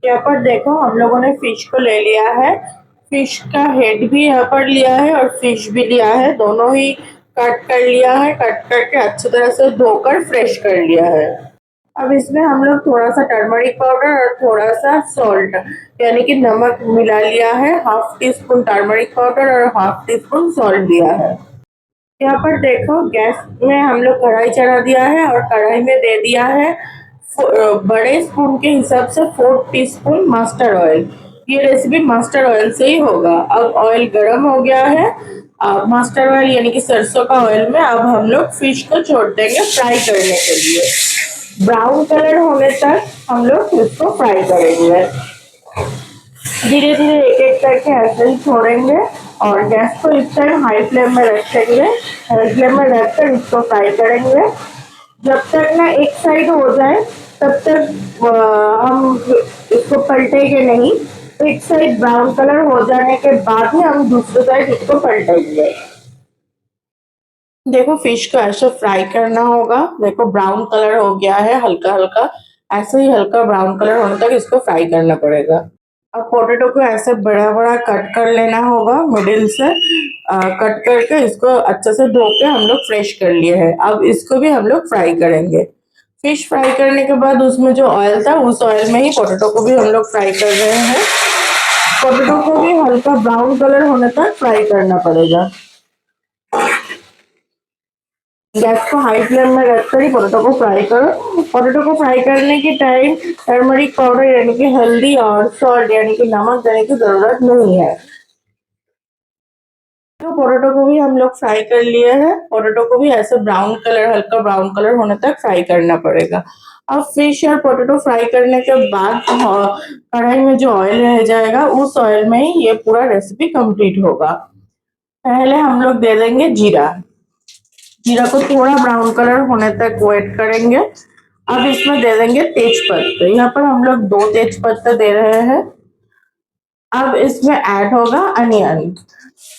यहाँ पर देखो हम लोगों ने फिश को ले लिया है। फिश का हेड भी यहाँ पर लिया है और फिश भी लिया है, दोनों ही कट कर लिया है। कट करके अच्छी तरह से धोकर फ्रेश कर लिया है। अब इसमें हम लोग थोड़ा सा टर्मरिक पाउडर और थोड़ा सा सॉल्ट यानी कि नमक मिला लिया है। Half tea spoon turmeric powder और हाफ टी स्पून सॉल्ट दिया है। यहाँ पर देखो गैस में हम लोग कढ़ाई चढ़ा दिया है और कढ़ाई में दे दिया है बड़े स्पून के हिसाब से 4 टीस्पून मस्टर्ड ऑयल। ये रेसिपी मस्टर्ड ऑयल से ही होगा। अब ऑयल गरम हो गया है। मस्टर्ड ऑयल यानी कि सरसों का ऑयल में अब हम लोग फिश को छोड़ देंगे फ्राई करने के लिए। ब्राउन कलर होने तक हम लोग इसको फ्राई करेंगे। धीरे धीरे एक एक करके ऐसे ही छोड़ेंगे और गैस को इस टाइम हाई फ्लेम में रखेंगे। हाई फ्लेम में रखकर इसको फ्राई करेंगे। जब तक ना एक साइड हो जाए तब तक हम इसको पलटेंगे नहीं। एक साइड ब्राउन कलर हो जाने के बाद ही हम दूसरी साइड इसको पलटेंगे। देखो फिश को ऐसे फ्राई करना होगा। देखो ब्राउन कलर हो गया है हल्का हल्का। ऐसे ही हल्का ब्राउन कलर होने तक इसको फ्राई करना पड़ेगा। अब पोटैटो को ऐसे बड़ा बड़ा कट कर लेना होगा मिडिल से। कट करके इसको अच्छे से धो के हम लोग फ्रेश कर लिए हैं। अब इसको भी हम लोग फ्राई करेंगे। फिश फ्राई करने के बाद उसमें जो ऑयल था उस ऑयल में ही पोटैटो को भी हम लोग फ्राई कर रहे हैं। पोटैटो को भी हल्का ब्राउन कलर होने तक फ्राई करना पड़ेगा। गैस को हाई फ्लेम में रखकर ही पोटैटो को फ्राई करो। पोटैटो को फ्राई करने के टाइम टर्मरिक पाउडर यानी कि हल्दी और सॉल्ट यानी कि नमक देने की जरूरत नहीं है। तो पोटैटो को भी हम लोग फ्राई कर लिए हैं। पोटैटो को भी ऐसे ब्राउन कलर हल्का ब्राउन कलर होने तक फ्राई करना पड़ेगा। अब फिश और पोटैटो फ्राई करने के बाद कढ़ाई में जो ऑयल रह जाएगा उस ऑयल में ही ये पूरा रेसिपी कंप्लीट होगा। पहले हम लोग दे देंगे जीरा। जीरा को थोड़ा ब्राउन कलर होने तक वेट करेंगे। अब इसमें दे देंगे तेज पत्ते। यहाँ पर हम लोग 2 तेज पत्ते दे रहे हैं। अब इसमें ऐड होगा अनियन।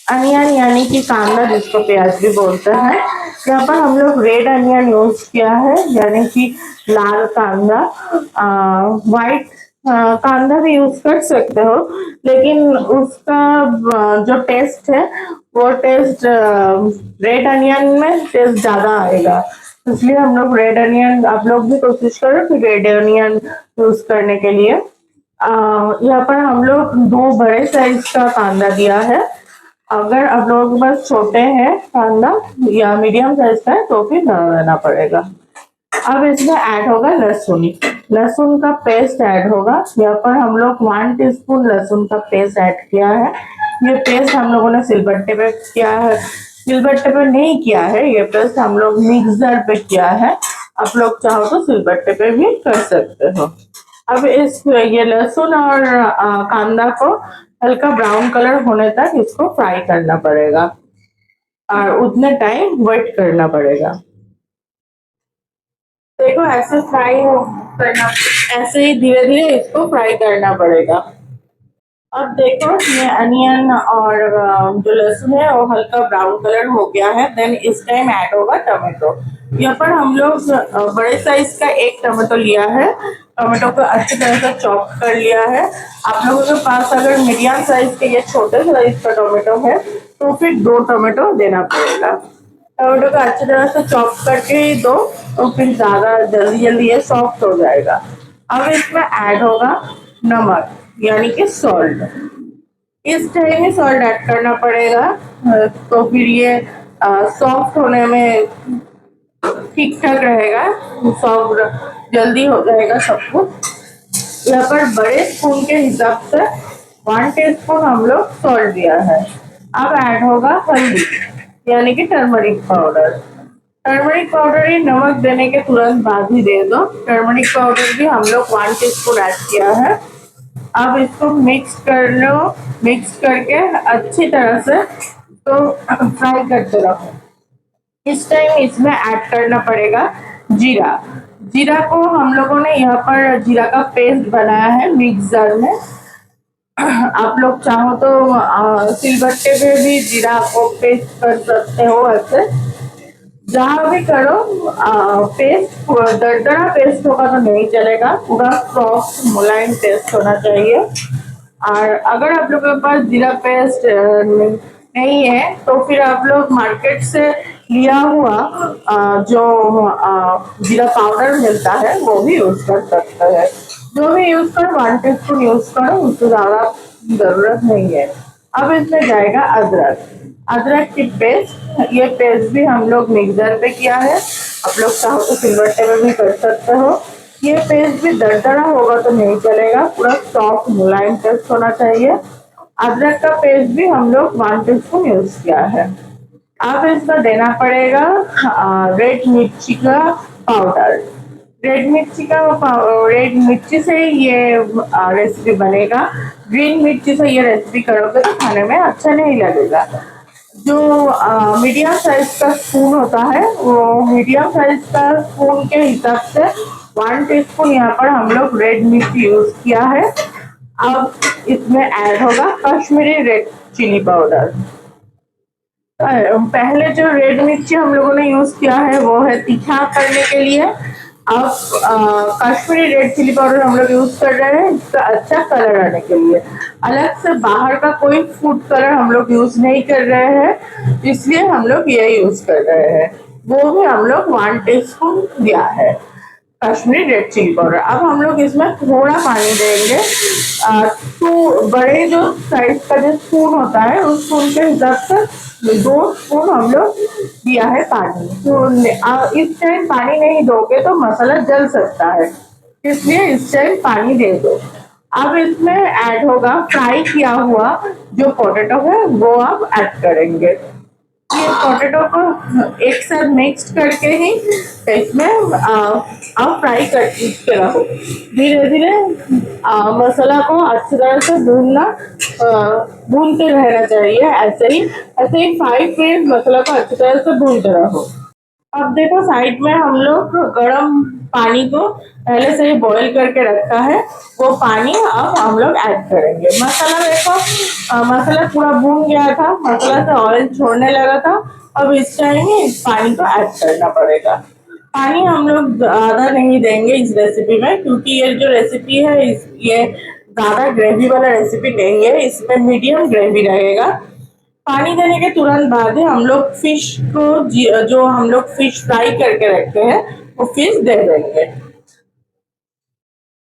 अनियन यानी कि कांदा जिसको प्याज भी बोलते हैं। यहाँ पर हम लोग रेड अनियन यूज किया है यानी कि लाल कांदा। व्हाइट कांदा भी यूज कर सकते हो लेकिन उसका जो टेस्ट है वो टेस्ट रेड अनियन में टेस्ट ज्यादा आएगा। इसलिए हम लोग रेड अनियन, आप लोग भी कोशिश करो कि रेड अनियन यूज करने के लिए। यहाँ पर हम लोग 2 बड़े साइज का कांदा दिया है। अगर आप लोगों के पास छोटे हैं कांदा या मीडियम साइज का है तो फिर बड़ा लेना पड़ेगा। अब इसमें ऐड होगा लहसुन। लहसुन का पेस्ट ऐड होगा। यहाँ पर हम लोग 1 टीस्पून लहसुन का पेस्ट ऐड किया है। ये पेस्ट हम लोगों ने सिलबट्टे पे किया है। सिलबट्टे पे नहीं किया है, ये पेस्ट हम लोग मिक्सर पे किया है। आप लोग चाहो तो सिलबट्टे पे भी कर सकते हो। अब ये लहसुन और कांदा को हल्का ब्राउन कलर होने तक इसको फ्राई करना पड़ेगा और उतने टाइम वेट करना पड़ेगा। देखो ऐसे करना, ऐसे ही धीरे धीरे इसको फ्राई करना पड़ेगा। अब देखो ये अनियन और जो लहसुन है वो हल्का ब्राउन कलर हो गया है। देन इस टाइम ऐड होगा टमाटो। यहाँ पर हम लोग बड़े साइज का 1 टमाटो लिया है। टमाटो को अच्छी तरह से चॉप कर लिया है। आप लोगों के पास अगर मीडियम साइज के या छोटे साइज का टमाटो है तो फिर 2 टमाटो देना पड़ेगा। टमाटो को अच्छी तरह से चॉप करके ही दो तो फिर ज्यादा जल्दी जल्दी ये सॉफ्ट हो जाएगा। अब इसमें ऐड होगा नमक यानी कि सॉल्ट। इस टाइम में सॉल्ट ऐड करना पड़ेगा तो फिर ये सॉफ्ट होने में ठीक ठाक रहेगा। सॉफ्ट जल्दी हो जाएगा सब कुछ। यहाँ पर बड़े स्पून के हिसाब से 1 टीस्पून हम लोग सॉल्ट दिया है। अब ऐड होगा हल्दी यानी कि टर्मरिक पाउडर। टर्मरिक पाउडर ही नमक देने के तुरंत बाद ही दे दो। टर्मरिक पाउडर भी हम लोग 1 टीस्पून ऐड किया है। अब इसको मिक्स कर लो। मिक्स करके अच्छी तरह से तो फ्राई करते रहो। इस टाइम इसमें ऐड करना पड़ेगा जीरा। जीरा को हम लोगों ने यहाँ पर जीरा का पेस्ट बनाया है मिक्सर में। आप लोग चाहो तो सिलबट्टे पे भी जीरा को पेस्ट कर सकते हो ऐसे। जहाँ भी करो पेस्ट दरदरा पेस्ट होगा तो नहीं चलेगा, पूरा सॉफ्ट मुलायम पेस्ट होना चाहिए। और अगर आप लोगों के पास जीरा पेस्ट नहीं है तो फिर आप लोग मार्केट से लिया हुआ जो जीरा पाउडर मिलता है वो भी यूज कर सकते हैं। जो भी यूज करो 1 टीस्पून यूज करो, उससे ज्यादा जरूरत नहीं है। अब इसमें जाएगा अदरक, अदरक की पेस्ट। ये पेस्ट भी हम लोग मिक्सर पे किया है, आप लोग चाहो तो सिलबट्टे में भी कर सकते हो। ये पेस्ट भी दरदरा होगा तो नहीं चलेगा, पूरा सॉफ्ट मुलायम पेस्ट होना चाहिए। अदरक का पेस्ट भी हम लोग 1 टीस्पून यूज किया है। अब इसका देना पड़ेगा रेड मिर्ची का पाउडर। रेड मिर्ची से ये रेसिपी बनेगा। ग्रीन मिर्ची से ये रेसिपी करोगे तो खाने में अच्छा नहीं लगेगा। जो मीडियम साइज का स्पून होता है, वो मीडियम साइज का स्पून के हिसाब से 1 टीस्पून यहाँ पर हम लोग रेड मिर्ची यूज किया है। अब इसमें ऐड होगा कश्मीरी रेड चिली पाउडर। पहले जो रेड मिर्ची हम लोगों ने यूज किया है वो है तीखा करने के लिए। अब कश्मीरी रेड चिली पाउडर हम लोग यूज कर रहे हैं इसका अच्छा कलर आने के लिए। अलग से बाहर का कोई फूड कलर हम लोग यूज नहीं कर रहे हैं, इसलिए हम लोग ये यूज कर रहे हैं। वो भी हम लोग 1 टीस्पून दिया है कश्मीरी रेड चिली पाउडर। अब हम लोग इसमें थोड़ा पानी देंगे। तो बड़े जो साइज का जो स्पून होता है उस स्पून के हिसाब से 2 स्पून हम लोग दिया है पानी। तो इस टाइम पानी नहीं दोगे तो मसाला जल सकता है, इसलिए इस टाइम पानी दे दो। अब इसमें ऐड होगा फ्राई किया हुआ जो पोटैटो है वो आप ऐड करेंगे। ये पोटैटो को एक साथ मिक्स करके ही इसमें आप फ्राई करते रहो। धीरे धीरे मसाला को अच्छी तरह से भूनते रहना चाहिए। ऐसे ही 5 मिनट मसाला को अच्छी तरह से भूनते रहो। अब देखो साइड में हम लोग गर्म पानी को पहले से ही बॉईल करके रखा है, वो पानी अब हम लोग ऐड करेंगे। मसाला देखो मसाला पूरा भून गया था, मसाला से ऑयल छोड़ने लगा था। अब इस टाइम ही इस पानी को ऐड करना पड़ेगा। पानी हम लोग ज्यादा नहीं देंगे इस रेसिपी में, क्योंकि ये जो रेसिपी है ये ज्यादा ग्रेवी वाला रेसिपी नहीं है, इसमें मीडियम ग्रेवी रहेगा। पानी देने के तुरंत बाद ही हम लोग फिश को जो हम लोग फिश फ्राई करके रखे हैं वो फिश दे देंगे।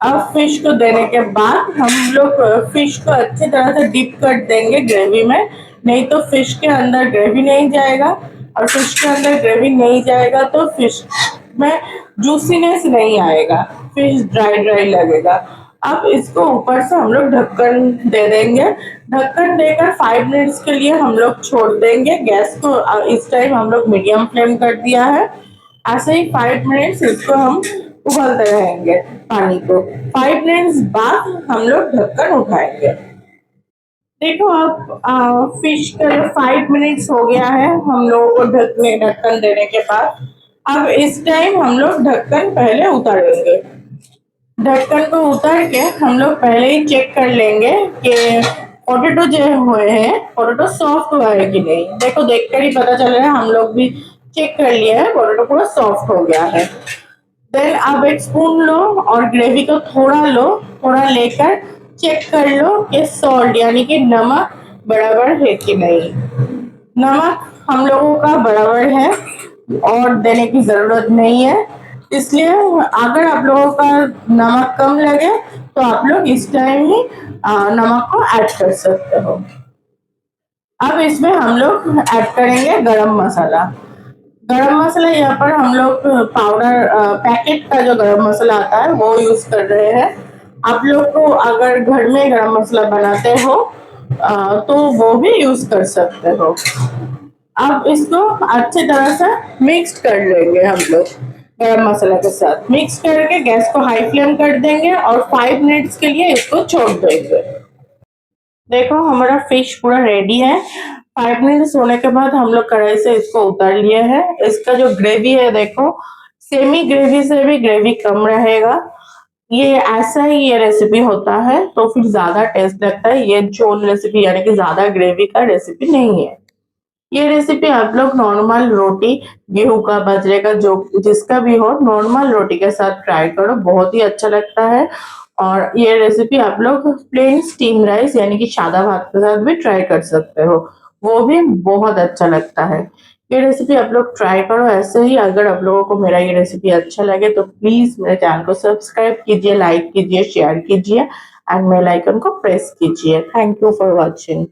अब फिश को देने के बाद हम लोग फिश को अच्छी तरह से डिप कर देंगे ग्रेवी में, नहीं तो फिश के अंदर ग्रेवी नहीं जाएगा, और फिश के अंदर ग्रेवी नहीं जाएगा तो फिश में जूसीनेस नहीं आएगा, फिश ड्राई ड्राई लगेगा। अब इसको ऊपर से हम लोग ढक्कन दे देंगे। ढक्कन देकर 5 मिनट्स के लिए हम लोग छोड़ देंगे। गैस को इस टाइम हम लोग मीडियम फ्लेम कर दिया है। ऐसे ही 5 मिनट्स इसको हम उबलते रहेंगे पानी को। 5 मिनट्स बाद हम लोग ढक्कन उठाएंगे। देखो अब फिश का 5 मिनट्स हो गया है हम लोगों को ढक्कन देने के बाद। अब इस टाइम हम लोग ढक्कन पहले उतारेंगे। ढक्कन को उतार के हम लोग पहले ही चेक कर लेंगे कि पोटैटो जो हुए हैं पोटैटो सॉफ्ट हुआ है कि नहीं। देखो देखकर ही पता चल रहा है, हम लोग भी चेक कर लिया है, पोटैटो पूरा सॉफ्ट हो गया है। देन अब एक स्पून लो और ग्रेवी को थोड़ा लो, थोड़ा लेकर चेक कर लो कि सॉल्ट यानी कि नमक बराबर है कि नहीं। नमक हम लोगों का बराबर है और देने की जरूरत नहीं है, इसलिए अगर आप लोगों का नमक कम लगे तो आप लोग इस टाइम ही नमक को ऐड कर सकते हो। अब इसमें हम लोग ऐड करेंगे गरम मसाला। गरम मसाला यहाँ पर हम लोग पाउडर पैकेट का जो गरम मसाला आता है वो यूज कर रहे हैं। आप लोग को अगर घर में गरम मसाला बनाते हो तो वो भी यूज कर सकते हो। अब इसको अच्छी तरह से मिक्स कर लेंगे हम लोग गरम मसाला के साथ। मिक्स करके गैस को हाई फ्लेम कर देंगे और 5 मिनट्स के लिए इसको छोड़ देंगे। देखो हमारा फिश पूरा रेडी है। 5 मिनट्स होने के बाद हम लोग कढ़ाई से इसको उतार लिए हैं। इसका जो ग्रेवी है देखो, सेमी ग्रेवी से भी ग्रेवी कम रहेगा। ये ऐसा ही ये रेसिपी होता है तो फिर ज्यादा टेस्ट लगता है। ये झोल रेसिपी यानी कि ज्यादा ग्रेवी का रेसिपी नहीं है। ये रेसिपी आप लोग नॉर्मल रोटी, गेहूं का, बाजरे का, जो जिसका भी हो, नॉर्मल रोटी के साथ ट्राई करो, बहुत ही अच्छा लगता है। और ये रेसिपी आप लोग प्लेन स्टीम राइस यानी कि सादा भात के साथ भी ट्राई कर सकते हो, वो भी बहुत अच्छा लगता है। ये रेसिपी आप लोग ट्राई करो ऐसे ही। अगर आप लोगों को मेरा ये रेसिपी अच्छा लगे तो प्लीज मेरे चैनल को सब्सक्राइब कीजिए, लाइक कीजिए, शेयर कीजिए एंड बेल आइकन को प्रेस कीजिए। Thank you for watching.